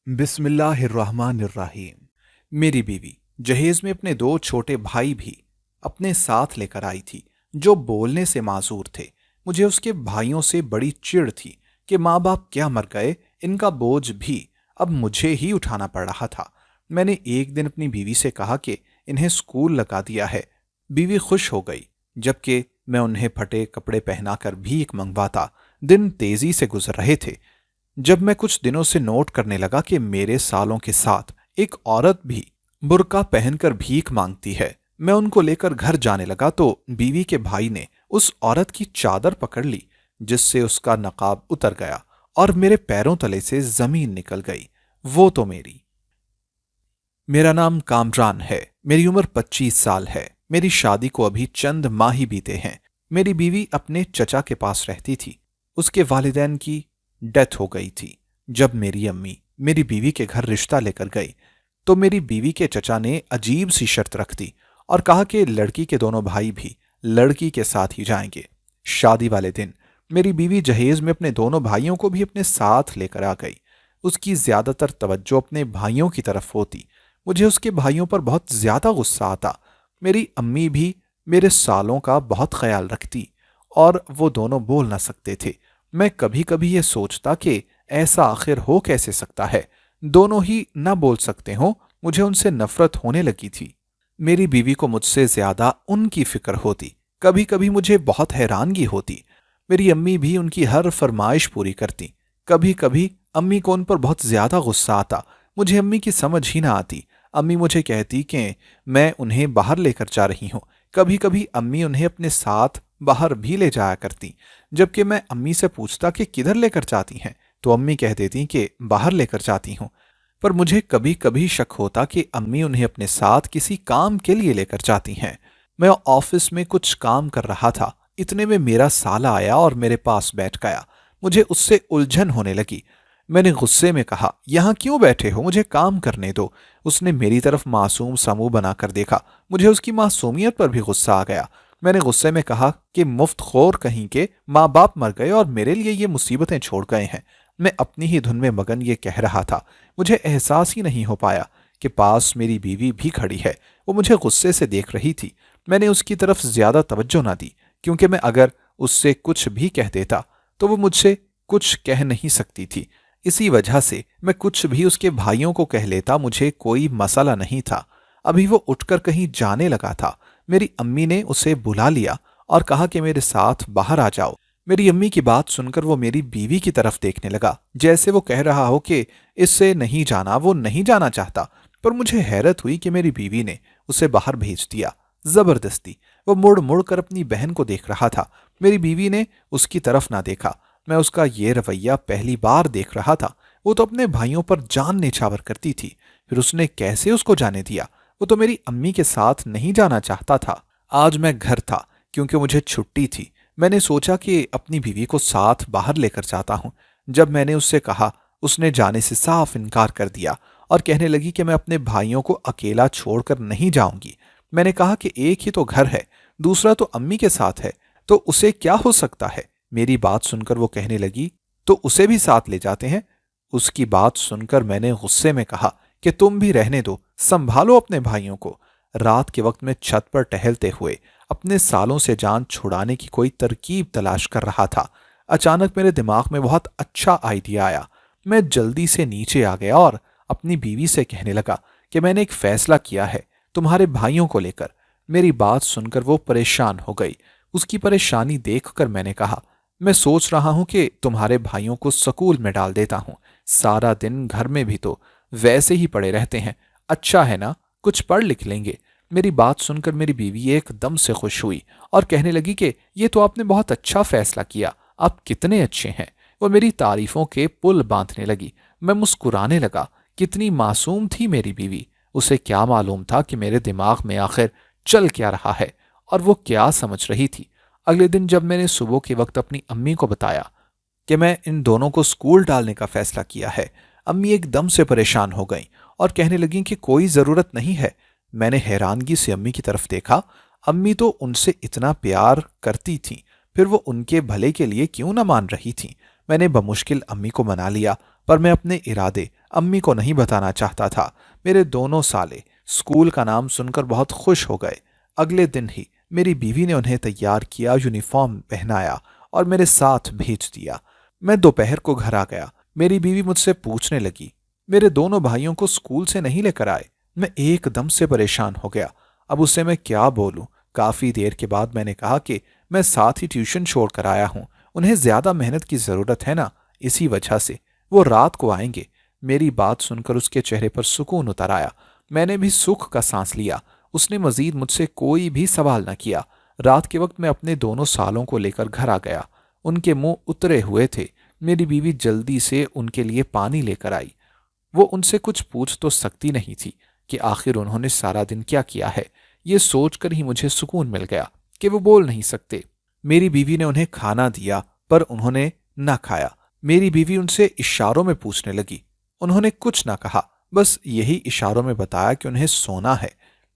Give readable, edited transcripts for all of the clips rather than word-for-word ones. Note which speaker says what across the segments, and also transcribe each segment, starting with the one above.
Speaker 1: بسم اللہ الرحمن الرحیم۔ میری بیوی جہیز میں اپنے دو چھوٹے بھائی بھی اپنے ساتھ لے کر آئی تھی جو بولنے سے معذور تھے۔ مجھے اس کے بھائیوں سے بڑی چڑ تھی کہ ماں باپ کیا مر گئے، ان کا بوجھ بھی اب مجھے ہی اٹھانا پڑ رہا تھا۔ میں نے ایک دن اپنی بیوی سے کہا کہ انہیں اسکول لگا دیا ہے۔ بیوی خوش ہو گئی، جبکہ میں انہیں پھٹے کپڑے پہنا کر بھیک منگواتا۔ دن تیزی سے گزر رہے تھے جب میں کچھ دنوں سے نوٹ کرنے لگا کہ میرے سالوں کے ساتھ ایک عورت بھی برقع پہن کر بھیک مانگتی ہے۔ میں ان کو لے کر گھر جانے لگا تو بیوی کے بھائی نے اس عورت کی چادر پکڑ لی، جس سے اس کا نقاب اتر گیا اور میرے پیروں تلے سے زمین نکل گئی۔ وہ تو میرا نام کامران ہے، میری عمر 25 سال ہے، میری شادی کو ابھی چند ماہ ہی بیتے ہیں۔ میری بیوی اپنے چچا کے پاس رہتی تھی، اس کے والدین کی ڈیتھ ہو گئی تھی۔ جب میری امی میری بیوی کے گھر رشتہ لے کر گئی تو میری بیوی کے چچا نے عجیب سی شرط رکھ دی اور کہا کہ لڑکی کے دونوں بھائی بھی لڑکی کے ساتھ ہی جائیں گے۔ شادی والے دن میری بیوی جہیز میں اپنے دونوں بھائیوں کو بھی اپنے ساتھ لے کر آ گئی۔ اس کی زیادہ تر توجہ اپنے بھائیوں کی طرف ہوتی۔ مجھے اس کے بھائیوں پر بہت زیادہ غصہ آتا۔ میری امی بھی میرے سالوں کا بہت خیال رکھتی اور وہ دونوں بول نہ سکتے تھے۔ میں کبھی کبھی یہ سوچتا کہ ایسا آخر ہو کیسے سکتا ہے، دونوں ہی نہ بول سکتے ہوں۔ مجھے ان سے نفرت ہونے لگی تھی۔ میری بیوی کو مجھ سے زیادہ ان کی فکر ہوتی۔ کبھی کبھی مجھے بہت حیرانگی ہوتی۔ میری امی بھی ان کی ہر فرمائش پوری کرتی۔ کبھی کبھی امی کو ان پر بہت زیادہ غصہ آتا۔ مجھے امی کی سمجھ ہی نہ آتی۔ امی مجھے کہتی کہ میں انہیں باہر لے کر جا رہی ہوں۔ کبھی کبھی امی انہیں اپنے ساتھ باہر بھی لے جایا کرتی، جبکہ میں امی سے پوچھتا کہ کدھر لے کر جاتی ہیں تو امی کہہ دیتی کہ باہر لے کر جاتی ہوں۔ پر مجھے کبھی کبھی شک ہوتا کہ امی انہیں اپنے ساتھ کسی کام کے لیے لے کر جاتی ہیں۔ میں آفس میں کچھ کام کر رہا تھا، اتنے میں میرا سالہ آیا اور میرے پاس بیٹھ گیا۔ مجھے اس سے الجھن ہونے لگی۔ میں نے غصے میں کہا، یہاں کیوں بیٹھے ہو؟ مجھے کام کرنے دو۔ اس نے میری طرف معصوم سا منہ بنا کر دیکھا۔ مجھے اس کی معصومیت پر بھی غصہ آ گیا۔ میں نے غصے میں کہا کہ مفت خور کہیں کے ماں باپ مر گئے اور میرے لیے یہ مصیبتیں چھوڑ گئے ہیں۔ میں اپنی ہی دھن میں مگن یہ کہہ رہا تھا۔ مجھے احساس ہی نہیں ہو پایا کہ پاس میری بیوی بھی کھڑی ہے۔ وہ مجھے غصے سے دیکھ رہی تھی۔ میں نے اس کی طرف زیادہ توجہ نہ دی، کیونکہ میں اگر اس سے کچھ بھی کہہ دیتا تو وہ مجھ سے کچھ کہہ نہیں سکتی تھی۔ اسی وجہ سے میں کچھ بھی اس کے بھائیوں کو کہہ لیتا، مجھے کوئی مسئلہ نہیں تھا۔ ابھی وہ اٹھ کر کہیں جانے لگا تھا۔ میری امی نے اسے بلا لیا اور کہا کہ میرے ساتھ باہر آ جاؤ۔ میری امی کی بات سن کر وہ میری بیوی کی طرف دیکھنے لگا، جیسے وہ کہہ رہا ہو کہ اس سے نہیں جانا، وہ نہیں جانا چاہتا۔ پر مجھے حیرت ہوئی کہ میری بیوی نے اسے باہر بھیج دیا زبردستی۔ وہ مڑ مڑ کر اپنی بہن کو دیکھ رہا تھا۔ میری بیوی نے اس کی طرف نہ دیکھا۔ میں اس کا یہ رویہ پہلی بار دیکھ رہا تھا۔ وہ تو اپنے بھائیوں پر جان نچھاور کرتی تھی، پھر اس نے کیسے اس کو جانے دیا؟ وہ تو میری امی کے ساتھ نہیں جانا چاہتا تھا۔ آج میں گھر تھا کیونکہ مجھے چھٹی تھی۔ میں نے سوچا کہ اپنی بیوی کو ساتھ باہر لے کر جاتا ہوں۔ جب میں نے اس سے کہا، اس نے جانے سے صاف انکار کر دیا اور کہنے لگی کہ میں اپنے بھائیوں کو اکیلا چھوڑ کر نہیں جاؤں گی۔ میں نے کہا کہ ایک ہی تو گھر ہے، دوسرا تو امی کے ساتھ ہے، تو اسے کیا ہو سکتا ہے؟ میری بات سن کر وہ کہنے لگی، تو اسے بھی ساتھ لے جاتے ہیں۔ اس کی بات سن کر میں نے غصے میں کہا کہ تم بھی رہنے دو، سنبھالو اپنے بھائیوں کو۔ رات کے وقت میں چھت پر ٹہلتے ہوئے اپنے سالوں سے جان چھڑانے کی کوئی ترکیب تلاش کر رہا تھا۔ اچانک میرے دماغ میں بہت اچھا آئیڈیا آیا۔ میں جلدی سے نیچے آ گیا اور اپنی بیوی سے کہنے لگا کہ میں نے ایک فیصلہ کیا ہے تمہارے بھائیوں کو لے کر۔ میری بات سن کر وہ پریشان ہو گئی۔ اس کی پریشانی دیکھ کر میں نے کہا، میں سوچ رہا ہوں کہ تمہارے بھائیوں کو سکول میں ڈال دیتا ہوں۔ سارا دن گھر میں بھی تو ویسے ہی پڑے رہتے ہیں، اچھا ہے نا، کچھ پڑھ لکھ لیں گے۔ میری بات سن کر میری بیوی ایک دم سے خوش ہوئی اور کہنے لگی کہ یہ تو آپ نے بہت اچھا فیصلہ کیا، آپ کتنے اچھے ہیں۔ وہ میری تعریفوں کے پل باندھنے لگی۔ میں مسکرانے لگا۔ کتنی معصوم تھی میری بیوی۔ اسے کیا معلوم تھا کہ میرے دماغ میں آخر چل کیا رہا ہے اور وہ کیا سمجھ رہی تھی۔ اگلے دن جب میں نے صبح کے وقت اپنی امی کو بتایا کہ میں ان دونوں کو اسکول ڈالنے کا فیصلہ کیا ہے، امی ایک دم سے پریشان ہو گئیں اور کہنے لگیں کہ کوئی ضرورت نہیں ہے۔ میں نے حیرانگی سے امی کی طرف دیکھا۔ امی تو ان سے اتنا پیار کرتی تھیں، پھر وہ ان کے بھلے کے لیے کیوں نہ مان رہی تھیں؟ میں نے بمشکل امی کو منا لیا پر میں اپنے ارادے امی کو نہیں بتانا چاہتا تھا۔ میرے دونوں سالے اسکول کا نام سن کر بہت خوش ہو گئے۔ اگلے دن ہی میری بیوی نے انہیں تیار کیا، یونیفارم پہنایا اور میرے ساتھ بھیج دیا۔ میں دوپہر کو گھر آ گیا۔ میری بیوی مجھ سے پوچھنے لگی، میرے دونوں بھائیوں کو اسکول سے نہیں لے کر آئے؟ میں ایک دم سے پریشان ہو گیا۔ اب اسے میں کیا بولوں؟ کافی دیر کے بعد میں نے کہا کہ میں ساتھ ہی ٹیوشن چھوڑ کر آیا ہوں، انہیں زیادہ محنت کی ضرورت ہے نا، اسی وجہ سے وہ رات کو آئیں گے۔ میری بات سن کر اس کے چہرے پر سکون اتر آیا۔ میں نے بھی سکھ کا سانس لیا۔ اس نے مزید مجھ سے کوئی بھی سوال نہ کیا۔ رات کے وقت میں اپنے دونوں سالوں کو لے کر گھر آ گیا۔ ان کے منہ اترے ہوئے تھے۔ میری بیوی جلدی سے ان کے لیے پانی لے کر آئی۔ وہ ان سے کچھ پوچھ تو سکتی نہیں تھی کہ آخر انہوں نے سارا دن کیا کیا ہے۔ یہ سوچ کر ہی مجھے سکون مل گیا کہ وہ بول نہیں سکتے۔ میری بیوی نے انہیں کھانا دیا پر انہوں نے نہ کھایا۔ میری بیوی ان سے اشاروں میں پوچھنے لگی۔ انہوں نے کچھ نہ کہا، بس یہی اشاروں میں بتایا کہ انہیں سونا ہے۔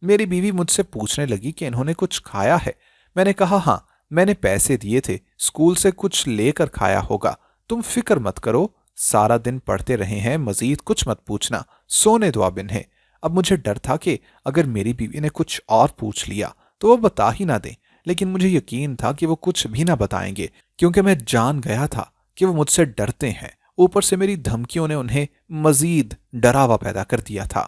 Speaker 1: میری بیوی مجھ سے پوچھنے لگی کہ انہوں نے کچھ کھایا ہے۔ میں نے کہا ہاں، میں نے پیسے دیے تھے، اسکول سے کچھ لے کر کھایا ہوگا۔ تم فکر مت کرو، سارا دن پڑھتے رہے ہیں، مزید کچھ مت پوچھنا، سونے دو اب انہیں۔ اب مجھے ڈر تھا کہ اگر میری بیوی نے کچھ اور پوچھ لیا تو وہ بتا ہی نہ دیں، لیکن مجھے یقین تھا کہ وہ کچھ بھی نہ بتائیں گے، کیونکہ میں جان گیا تھا کہ وہ مجھ سے ڈرتے ہیں۔ اوپر سے میری دھمکیوں نے انہیں مزید ڈراوا پیدا کر دیا تھا۔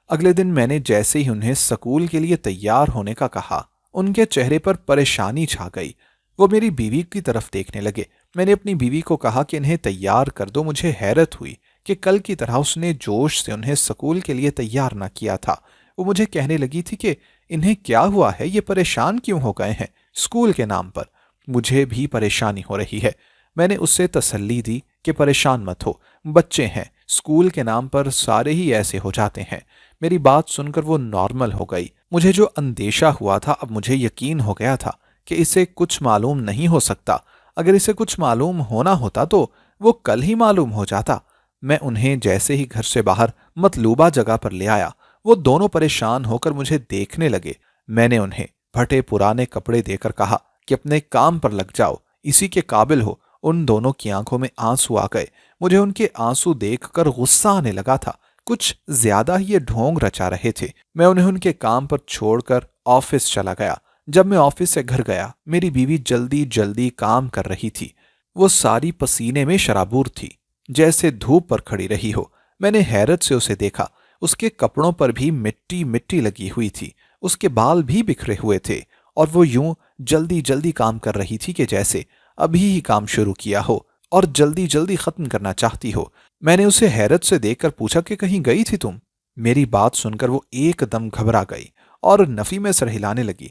Speaker 1: اگلے دن میں نے جیسے ہی انہیں سکول کے لیے تیار ہونے کا کہا، ان کے چہرے پر پریشانی چھا گئی۔ وہ میری بیوی کی طرف دیکھنے لگے۔ میں نے اپنی بیوی کو کہا کہ انہیں تیار کر دو۔ مجھے حیرت ہوئی کہ کل کی طرح اس نے جوش سے انہیں سکول کے لیے تیار نہ کیا تھا۔ وہ مجھے کہنے لگی تھی کہ انہیں کیا ہوا ہے، یہ پریشان کیوں ہو گئے ہیں اسکول کے نام پر؟ مجھے بھی پریشانی ہو رہی ہے۔ میں نے اس سے تسلی دی کہ پریشان مت ہو، بچے ہیں، اسکول کے نام پر سارے ہی ایسے ہو جاتے ہیں۔ میری بات سن کر وہ نارمل ہو گئی۔ مجھے جو اندیشہ ہوا تھا اب مجھے یقین ہو گیا تھا کہ اسے کچھ معلوم نہیں ہو سکتا۔ اگر اسے کچھ معلوم ہونا ہوتا تو وہ کل ہی معلوم ہو جاتا۔ میں انہیں جیسے ہی گھر سے باہر مطلوبہ جگہ پر لے آیا، وہ دونوں پریشان ہو کر مجھے دیکھنے لگے۔ میں نے انہیں پھٹے پرانے کپڑے دے کر کہا کہ اپنے کام پر لگ جاؤ، اسی کے قابل ہو۔ ان دونوں کی آنکھوں میں آنسو آ گئے۔ مجھے ان کے آنسو دیکھ کر غصہ آنے لگا تھا۔ کچھ زیادہ ہی یہ ڈھونگ رچا رہے تھے۔ میں انہیں ان کے کام پر چھوڑ کر آفس چلا گیا۔ جب میں آفس سے گھر گیا، میری بیوی جلدی جلدی کام کر رہی تھی۔ وہ ساری پسینے میں شرابور تھی، جیسے دھوپ پر کھڑی رہی ہو۔ میں نے حیرت سے اسے دیکھا۔ اس کے کپڑوں پر بھی مٹی مٹی لگی ہوئی تھی، اس کے بال بھی بکھرے ہوئے تھے، اور وہ یوں جلدی جلدی کام کر رہی تھی کہ جیسے ابھی ہی کام شروع کیا ہو اور جلدی جلدی ختم کرنا چاہتی ہو۔ میں نے اسے حیرت سے دیکھ کر پوچھا کہ کہیں گئی تھی تم؟ میری بات سن کر وہ ایک دم گھبرا گئی اور نفی میں سر ہلانے لگی۔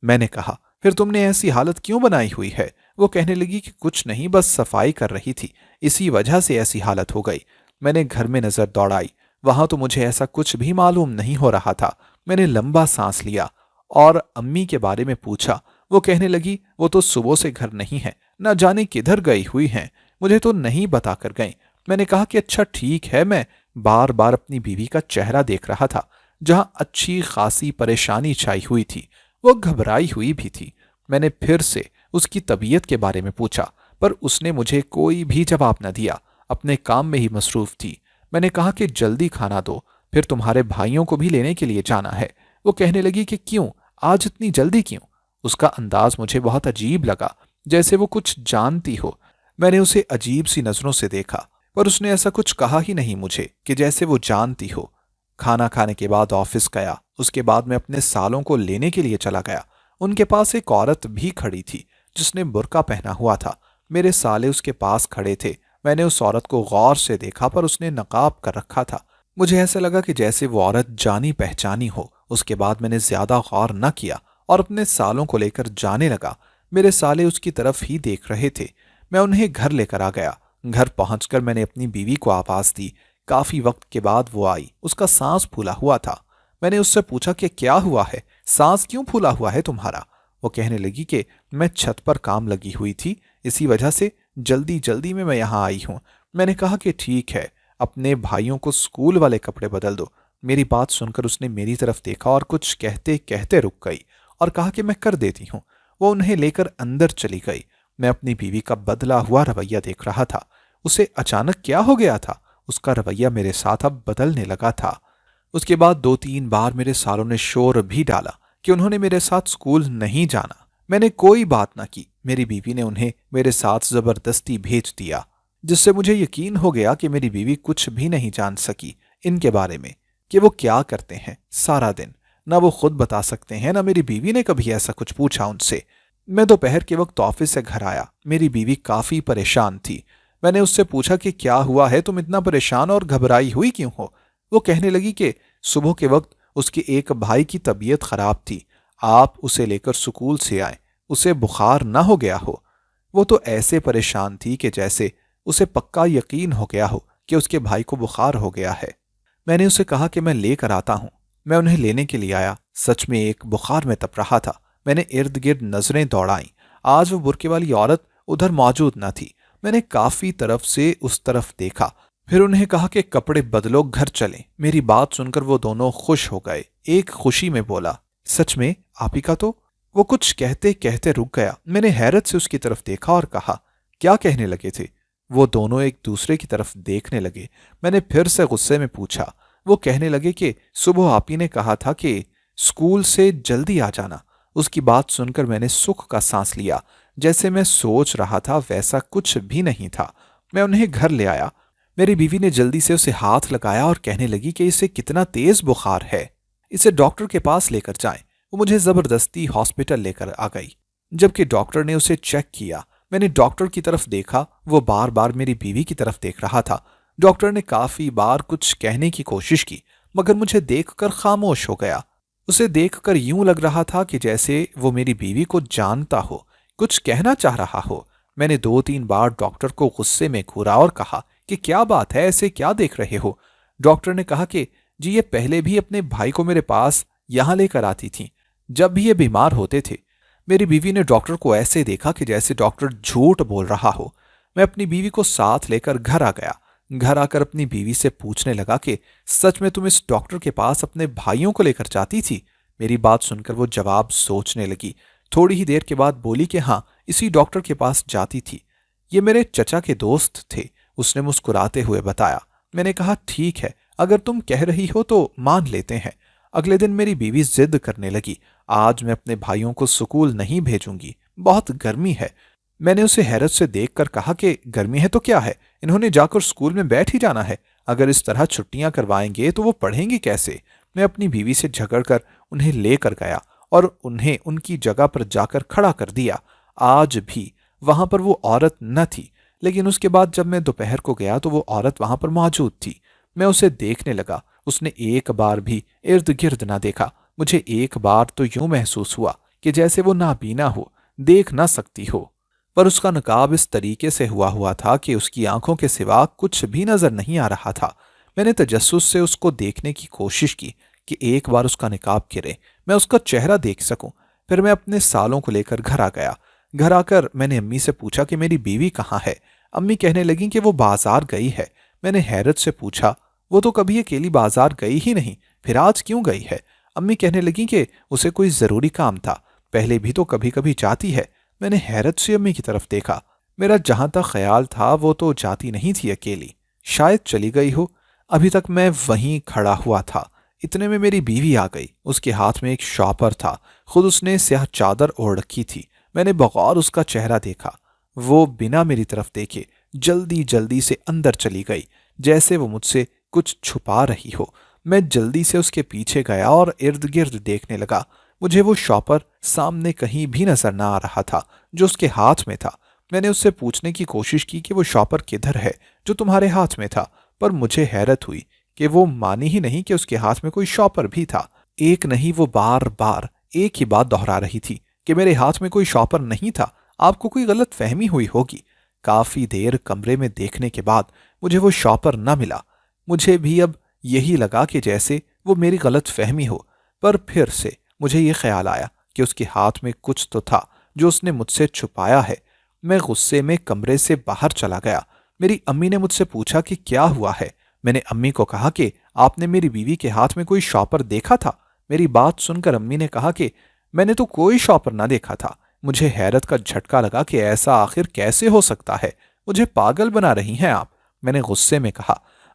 Speaker 1: میں نے کہا پھر تم نے ایسی حالت کیوں بنائی ہوئی ہے؟ وہ کہنے لگی کہ کچھ نہیں، بس صفائی کر رہی تھی، اسی وجہ سے ایسی حالت ہو گئی۔ میں نے گھر میں نظر دوڑائی، وہاں تو مجھے ایسا کچھ بھی معلوم نہیں ہو رہا تھا۔ میں نے لمبا سانس لیا اور امی کے بارے میں پوچھا۔ وہ کہنے لگی وہ تو صبح سے گھر نہیں ہے، نہ جانے کدھر گئی ہوئی ہیں، مجھے تو نہیں بتا کر گئیں۔ میں نے کہا کہ اچھا ٹھیک ہے۔ میں بار بار اپنی بیوی کا چہرہ دیکھ رہا تھا، جہاں اچھی خاصی پریشانی چھائی ہوئی تھی، وہ گھبرائی ہوئی بھی تھی۔ میں نے پھر سے اس کی طبیعت کے بارے میں پوچھا، پر اس نے مجھے کوئی بھی جواب نہ دیا، اپنے کام میں ہی مصروف تھی۔ میں نے کہا کہ جلدی کھانا دو، پھر تمہارے بھائیوں کو بھی لینے کے لیے جانا ہے۔ وہ کہنے لگی کہ کیوں، آج اتنی جلدی کیوں؟ اس کا انداز مجھے بہت عجیب لگا، جیسے وہ کچھ جانتی ہو۔ میں نے اسے عجیب سی نظروں سے دیکھا، پر اس نے ایسا کچھ کہا ہی نہیں مجھے کہ جیسے وہ جانتی ہو۔ کھانا کھانے کے بعد آفس گیا۔ اس کے بعد میں اپنے سالوں کو لینے کے لیے چلا گیا۔ ان کے پاس ایک عورت بھی کھڑی تھی جس نے برقع پہنا ہوا تھا۔ میرے سالے اس کے پاس کھڑے تھے۔ میں نے اس عورت کو غور سے دیکھا، پر اس نے نقاب کر رکھا تھا۔ مجھے ایسا لگا کہ جیسے وہ عورت جانی پہچانی ہو۔ اس کے بعد میں نے زیادہ غور نہ کیا اور اپنے سالوں کو لے کر جانے لگا۔ میرے سالے اس کی طرف ہی دیکھ رہے تھے۔ میں انہیں گھر لے کر آ گیا۔ گھر پہنچ کر میں نے اپنی بیوی کو آواز دی۔ کافی وقت کے بعد وہ آئی۔ اس کا سانس پھولا ہوا تھا۔ میں نے اس سے پوچھا کہ کیا ہوا ہے، سانس کیوں پھولا ہوا ہے تمہارا؟ وہ کہنے لگی کہ میں چھت پر کام لگی ہوئی تھی، اسی وجہ سے جلدی جلدی میں یہاں آئی ہوں۔ میں نے کہا کہ ٹھیک ہے، اپنے بھائیوں کو اسکول والے کپڑے بدل دو۔ میری بات سن کر اس نے میری طرف دیکھا اور کچھ کہتے کہتے رک گئی اور کہا کہ میں کر دیتی ہوں۔ وہ انہیں لے کر اندر چلی گئی۔ میں اپنی بیوی کا بدلا ہوا رویہ دیکھ رہا تھا۔ اسے اچانک کیا ہو گیا تھا؟ اس کا رویہ میرے ساتھ اب بدلنے لگا تھا۔ اس کے بعد 2-3 بار میرے سالوں نے شور بھی ڈالا کہ انہوں نے میرے ساتھ اسکول نہیں جانا۔ میں نے کوئی بات نہ کی، میری بیوی نے انہیں میرے ساتھ زبردستی بھیج دیا، جس سے مجھے یقین ہو گیا کہ میری بیوی کچھ بھی نہیں جان سکی ان کے بارے میں کہ وہ کیا کرتے ہیں سارا دن۔ نہ وہ خود بتا سکتے ہیں، نہ میری بیوی نے کبھی ایسا کچھ پوچھا ان سے۔ میں دوپہر کے وقت آفس سے گھر آیا، میری بیوی کافی پریشان تھی۔ میں نے اس سے پوچھا کہ کیا ہوا ہے، تم اتنا پریشان اور گھبرائی ہوئی کیوں ہو؟ وہ کہنے لگی کہ صبح کے وقت اس کے ایک بھائی کی طبیعت خراب تھی، آپ اسے لے کر سکول سے آئے، اسے بخار نہ ہو گیا ہو۔ وہ تو ایسے پریشان تھی کہ جیسے اسے پکا یقین ہو گیا ہو کہ اس کے بھائی کو بخار ہو گیا ہے۔ میں نے اسے کہا کہ میں لے کر آتا ہوں۔ میں انہیں لینے کے لیے آیا، سچ میں ایک بخار میں تپ رہا تھا۔ میں نے ارد گرد نظریں دوڑائیں، آج وہ برقعے والی عورت ادھر موجود نہ تھی۔ میں نے کافی طرف سے اس طرف دیکھا، پھر انہیں کہا کہ کپڑے بدلو، گھر چلیں۔ میری بات سن کر وہ دونوں خوش ہو گئے۔ ایک خوشی میں بولا، سچ میں آپ ہی کا تو؟ وہ کچھ کہتے کہتے رک گیا۔ میں نے حیرت سے اس کی طرف دیکھا اور کہا، کیا کہنے لگے تھے؟ وہ دونوں ایک دوسرے کی طرف دیکھنے لگے۔ میں نے پھر سے غصے میں پوچھا۔ وہ کہنے لگے کہ صبح آپ ہی نے کہا تھا کہ اسکول سے جلدی آ جانا۔ اس کی بات سن کر میں نے سکھ کا سانس لیا۔ جیسے میں سوچ رہا تھا ویسا کچھ بھی نہیں تھا۔ میں انہیں گھر لے آیا۔ میری بیوی نے جلدی سے اسے ہاتھ لگایا اور کہنے لگی کہ اسے کتنا تیز بخار ہے، اسے ڈاکٹر کے پاس لے کر جائیں۔ وہ مجھے زبردستی ہاسپٹل لے کر آ گئی۔ جبکہ ڈاکٹر نے اسے چیک کیا، میں نے ڈاکٹر کی طرف دیکھا، وہ بار بار میری بیوی کی طرف دیکھ رہا تھا۔ ڈاکٹر نے کافی بار کچھ کہنے کی کوشش کی مگر مجھے دیکھ کر خاموش ہو گیا۔ اسے دیکھ کر یوں لگ رہا تھا کہ جیسے وہ میری بیوی کو جانتا ہو، کچھ کہنا چاہ رہا ہو۔ میں نے 2-3 بار ڈاکٹر کو غصے میں گھورا اور کہا کہ کیا بات ہے، ایسے کیا دیکھ رہے ہو؟ ڈاکٹر نے کہا کہ جی یہ پہلے بھی اپنے بھائی کو میرے پاس یہاں لے کر آتی تھیں جب بھی یہ بیمار ہوتے تھے۔ میری بیوی نے ڈاکٹر کو ایسے دیکھا کہ جیسے ڈاکٹر جھوٹ بول رہا ہو۔ میں اپنی بیوی کو ساتھ لے کر گھر آ گیا۔ گھر آ کر اپنی بیوی سے پوچھنے لگا کہ سچ میں تم اس ڈاکٹر کے پاس اپنے بھائیوں کو لے کر جاتی تھی؟ میری بات سن کر وہ جواب سوچنے لگی۔ تھوڑی ہی دیر کے بعد بولی کہ ہاں، اسی ڈاکٹر کے پاس جاتی تھی، یہ میرے چچا کے دوست تھے۔ اس نے مسکراتے ہوئے بتایا۔ میں نے کہا ٹھیک ہے، اگر تم کہہ رہی ہو تو مان لیتے ہیں۔ اگلے دن میری بیوی ضد کرنے لگی، آج میں اپنے بھائیوں کو سکول نہیں بھیجوں گی، بہت گرمی ہے۔ میں نے اسے حیرت سے دیکھ کر کہا کہ گرمی ہے تو کیا ہے، انہوں نے جا کر سکول میں بیٹھ ہی جانا ہے، اگر اس طرح چھٹیاں کروائیں گے تو وہ پڑھیں گے کیسے؟ میں اپنی بیوی سے جھگڑ کر انہیں لے کر گیا اور انہیں ان کی جگہ پر جا کر کھڑا کر دیا۔ آج بھی وہاں پر وہ عورت نہ تھی، لیکن اس کے بعد جب میں دوپہر کو گیا تو وہ عورت وہاں پر موجود تھی۔ میں اسے دیکھنے لگا، اس نے ایک بار بھی ارد گرد نہ دیکھا۔ مجھے ایک بار تو یوں محسوس ہوا کہ جیسے وہ نابینا ہو، دیکھ نہ سکتی ہو، پر اس کا نقاب اس طریقے سے ہوا تھا کہ اس کی آنکھوں کے سوا کچھ بھی نظر نہیں آ رہا تھا۔ میں نے تجسس سے اس کو دیکھنے کی کوشش کی کہ ایک بار اس کا نقاب گرے، میں اس کا چہرہ دیکھ سکوں۔ پھر میں اپنے سالوں کو لے کر گھر آ گیا۔ گھر آ کر میں نے امی سے پوچھا کہ میری بیوی کہاں ہے؟ امی کہنے لگیں کہ وہ بازار گئی ہے۔ میں نے حیرت سے پوچھا، وہ تو کبھی اکیلی بازار گئی ہی نہیں، پھر آج کیوں گئی ہے؟ امی کہنے لگیں کہ اسے کوئی ضروری کام تھا، پہلے بھی تو کبھی کبھی جاتی ہے۔ میں نے حیرت سے امی کی طرف دیکھا۔ میرا جہاں تک خیال تھا وہ تو جاتی نہیں تھی اکیلی، شاید چلی گئی ہو۔ ابھی تک میں وہیں کھڑا ہوا تھا، اتنے میں میری بیوی آ گئی۔ اس کے ہاتھ میں ایک شاپر تھا، خود اس نے سیاہ چادر اوڑھ رکھی تھی۔ میں نے بغور اس کا چہرہ دیکھا، وہ بنا میری طرف دیکھے جلدی جلدی سے اندر چلی گئی، جیسے وہ مجھ سے کچھ چھپا رہی ہو۔ میں جلدی سے اس کے پیچھے گیا اور ارد گرد دیکھنے لگا۔ مجھے وہ شاپر سامنے کہیں بھی نظر نہ آ رہا تھا جو اس کے ہاتھ میں تھا۔ میں نے اس سے پوچھنے کی کوشش کی کہ وہ شاپر کدھر ہے جو تمہارے ہاتھ میں تھا، پر مجھے حیرت ہوئی کہ وہ مانی ہی نہیں کہ اس کے ہاتھ میں کوئی شاپر بھی تھا۔ ایک نہیں، وہ بار بار ایک ہی بات دہرا رہی تھی کہ میرے ہاتھ میں کوئی شاپر نہیں تھا، آپ کو کوئی غلط فہمی ہوئی ہوگی۔ کافی دیر کمرے میں دیکھنے کے بعد مجھے وہ شاپر نہ ملا۔ مجھے بھی اب یہی لگا کہ جیسے وہ میری غلط فہمی ہو، پر پھر سے مجھے یہ خیال آیا کہ اس کے ہاتھ میں کچھ تو تھا جو اس نے مجھ سے چھپایا ہے۔ میں غصے میں کمرے سے باہر چلا گیا۔ میری امی نے مجھ سے پوچھا کہ کیا ہوا ہے۔ میں نے امی کو کہا کہ آپ نے میری بیوی کے ہاتھ میں کوئی شاپر دیکھا تھا؟ میری بات سن کر امی نے کہا کہ میں نے تو کوئی شاپر نہ دیکھا تھا۔ مجھے حیرت کا جھٹکا لگا کہ ایسا آخر کیسے ہو سکتا ہے، مجھے پاگل بنا رہی ہیں آپ؟ میں نے غصے میں کہا،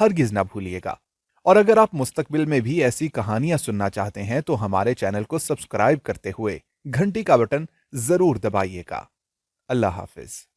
Speaker 1: ہرگز نہ بھولیے گا۔ اور اگر آپ مستقبل میں بھی ایسی کہانیاں سننا چاہتے ہیں تو ہمارے چینل کو سبسکرائب کرتے ہوئے گھنٹی کا بٹن ضرور دبائیے گا۔ اللہ حافظ۔